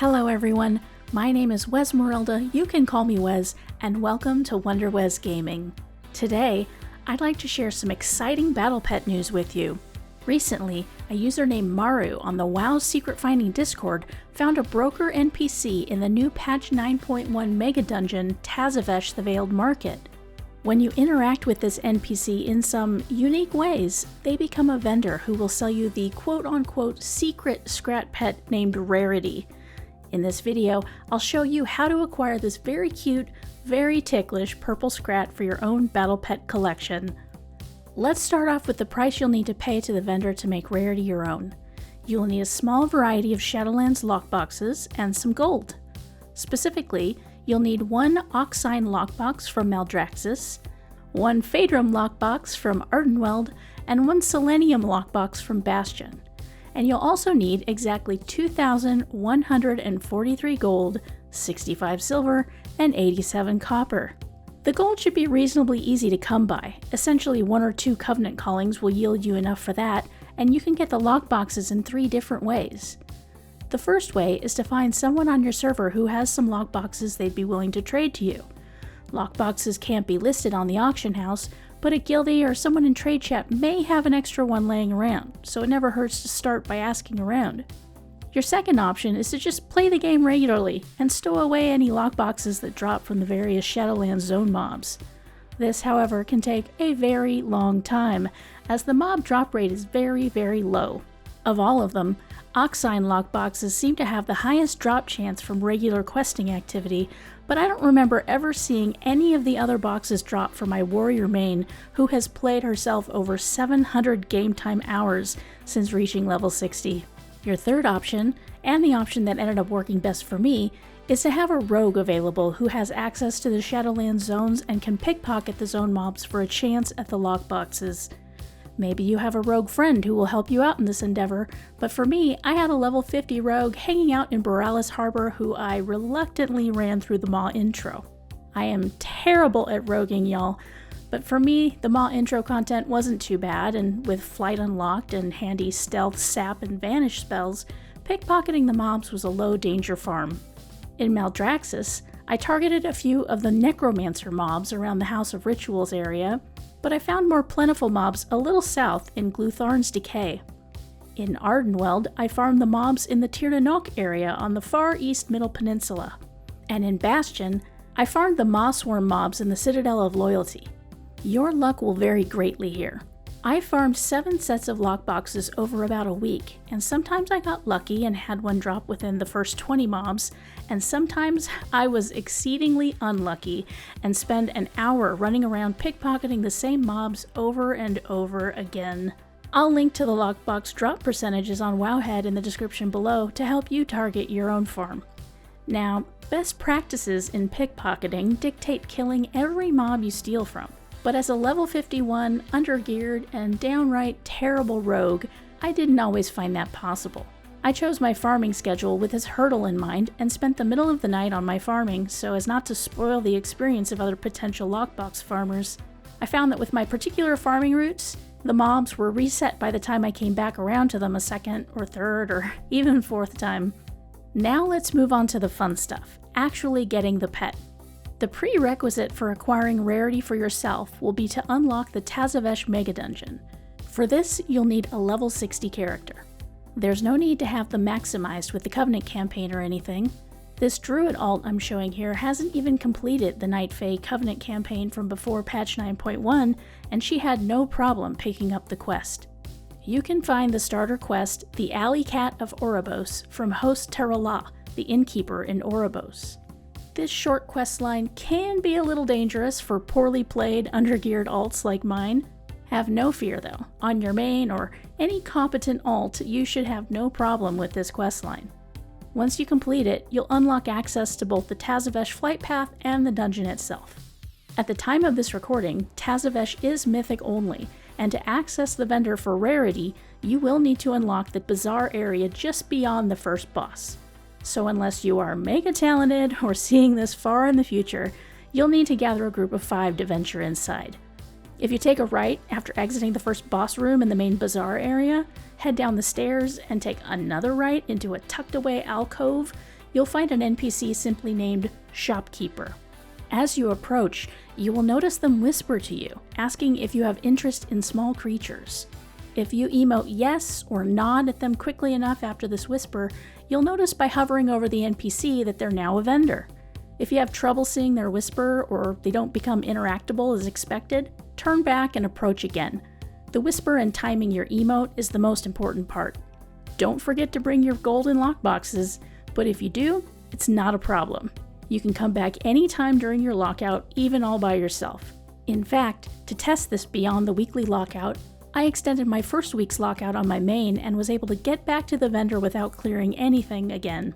Hello everyone, my name is Wes Morelda, you can call me Wes, and welcome to Wonder Wes Gaming. Today, I'd like to share some exciting battle pet news with you. Recently, a user named Maru on the WoW Secret Finding Discord found a broker NPC in the new patch 9.1 mega dungeon Tazavesh the Veiled Market. When you interact with this NPC in some unique ways, they become a vendor who will sell you the quote-unquote secret scrap pet named Rarity. In this video, I'll show you how to acquire this very cute, very ticklish purple scrat for your own battle pet collection. Let's start off with the price you'll need to pay to the vendor to make Rarity your own. You'll need a small variety of Shadowlands lockboxes and some gold. Specifically, you'll need one Oxine lockbox from Maldraxxus, one Phaedrum lockbox from Ardenweld, and one Selenium lockbox from Bastion. And you'll also need exactly 2,143 gold, 65 silver, and 87 copper. The gold should be reasonably easy to come by. Essentially, 1 or 2 Covenant callings will yield you enough for that, and you can get the lockboxes in 3 different ways. The first way is to find someone on your server who has some lockboxes they'd be willing to trade to you. Lockboxes can't be listed on the auction house, but a guildie or someone in trade chat may have an extra one laying around, so it never hurts to start by asking around. Your second option is to just play the game regularly and stow away any lockboxes that drop from the various Shadowlands zone mobs. This, however, can take a very long time, as the mob drop rate is very low. Of all of them, Oxine lockboxes seem to have the highest drop chance from regular questing activity, but I don't remember ever seeing any of the other boxes drop for my warrior main, who has played herself over 700 game time hours since reaching level 60. Your third option, and the option that ended up working best for me, is to have a rogue available who has access to the Shadowlands zones and can pickpocket the zone mobs for a chance at the lockboxes. Maybe you have a rogue friend who will help you out in this endeavor, but for me, I had a level 50 rogue hanging out in Borealis Harbor who I reluctantly ran through the Maw intro. I am terrible at roguing, y'all, but for me, the Maw intro content wasn't too bad, and with Flight Unlocked and handy Stealth, Sap, and Vanish spells, pickpocketing the mobs was a low danger farm. In Maldraxxus, I targeted a few of the Necromancer mobs around the House of Rituals area, but I found more plentiful mobs a little south in Glutharn's Decay. In Ardenweld, I farmed the mobs in the Tirnanok area on the far east Middle Peninsula. And in Bastion, I farmed the Mossworm mobs in the Citadel of Loyalty. Your luck will vary greatly here. I farmed 7 sets of lockboxes over about a week, and sometimes I got lucky and had one drop within the first 20 mobs, and sometimes I was exceedingly unlucky and spent an hour running around pickpocketing the same mobs over and over again. I'll link to the lockbox drop percentages on Wowhead in the description below to help you target your own farm. Now, best practices in pickpocketing dictate killing every mob you steal from. But as a level 51, undergeared, and downright terrible rogue, I didn't always find that possible. I chose my farming schedule with this hurdle in mind and spent the middle of the night on my farming so as not to spoil the experience of other potential lockbox farmers. I found that with my particular farming routes, the mobs were reset by the time I came back around to them a second or third or even 4th time. Now let's move on to the fun stuff, actually getting the pet. The prerequisite for acquiring Rarity for yourself will be to unlock the Tazavesh Mega Dungeon. For this, you'll need a level 60 character. There's no need to have them maximized with the Covenant campaign or anything. This Druid alt I'm showing here hasn't even completed the Night Fae Covenant campaign from before patch 9.1, and she had no problem picking up the quest. You can find the starter quest, the Alley Cat of Oribos, from host Terrala, the innkeeper in Oribos. This short quest line can be a little dangerous for poorly played, undergeared alts like mine. Have no fear though, on your main or any competent alt, you should have no problem with this quest line. Once you complete it, you'll unlock access to both the Tazavesh flight path and the dungeon itself. At the time of this recording, Tazavesh is mythic only, and to access the vendor for Rarity, you will need to unlock the bazaar area just beyond the first boss. So unless you are mega talented or seeing this far in the future, you'll need to gather a group of 5 to venture inside. If you take a right after exiting the first boss room in the main bazaar area, head down the stairs and take another right into a tucked away alcove, you'll find an NPC simply named Shopkeeper. As you approach, you will notice them whisper to you, asking if you have interest in small creatures. If you emote yes or nod at them quickly enough after this whisper, you'll notice by hovering over the NPC that they're now a vendor. If you have trouble seeing their whisper or they don't become interactable as expected, turn back and approach again. The whisper and timing your emote is the most important part. Don't forget to bring your golden lockboxes, but if you do, it's not a problem. You can come back anytime during your lockout, even all by yourself. In fact, to test this beyond the weekly lockout, I extended my first week's lockout on my main and was able to get back to the vendor without clearing anything again.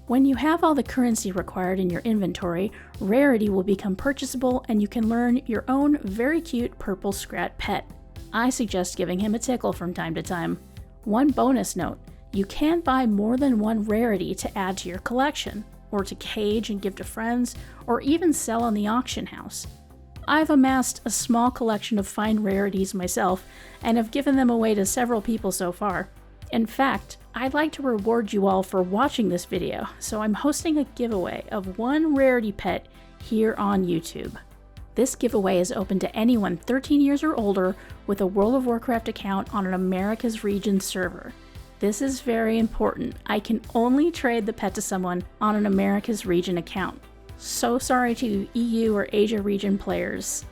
When you have all the currency required in your inventory, Rarity will become purchasable and you can learn your own very cute purple Scrat pet. I suggest giving him a tickle from time to time. One bonus note, you can buy more than one Rarity to add to your collection, or to cage and give to friends, or even sell on the auction house. I've amassed a small collection of fine rarities myself, and have given them away to several people so far. In fact, I'd like to reward you all for watching this video, so I'm hosting a giveaway of one Rarity pet here on YouTube. This giveaway is open to anyone 13 years or older with a World of Warcraft account on an America's Region server. This is very important. I can only trade the pet to someone on an America's Region account. So sorry to EU or Asia region players.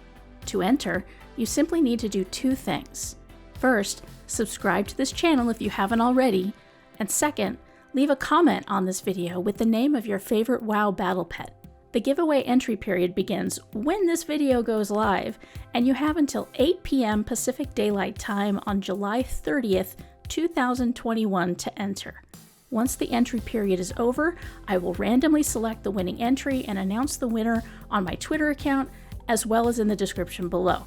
To enter, you simply need to do two things. First, subscribe to this channel if you haven't already, and second, leave a comment on this video with the name of your favorite WoW battle pet. The giveaway entry period begins when this video goes live, and you have until 8 p.m. Pacific Daylight Time on July 30th, 2021 to enter. Once the entry period is over, I will randomly select the winning entry and announce the winner on my Twitter account, as well as in the description below.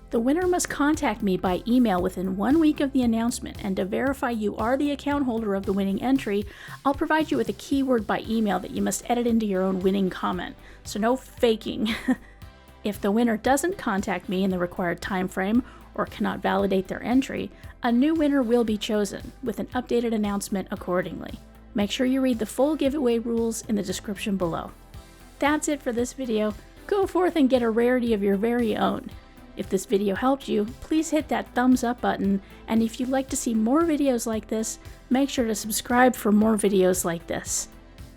The winner must contact me by email within 1 week of the announcement, and to verify you are the account holder of the winning entry, I'll provide you with a keyword by email that you must edit into your own winning comment, so no faking. If the winner doesn't contact me in the required time frame or cannot validate their entry, a new winner will be chosen, with an updated announcement accordingly. Make sure you read the full giveaway rules in the description below. That's it for this video. Go forth and get a rarity of your very own. If this video helped you, please hit that thumbs up button, and if you'd like to see more videos like this, make sure to subscribe for more videos like this.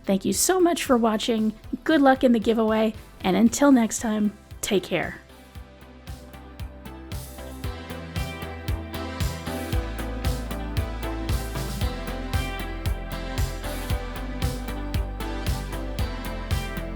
Thank you so much for watching, good luck in the giveaway, and until next time, take care.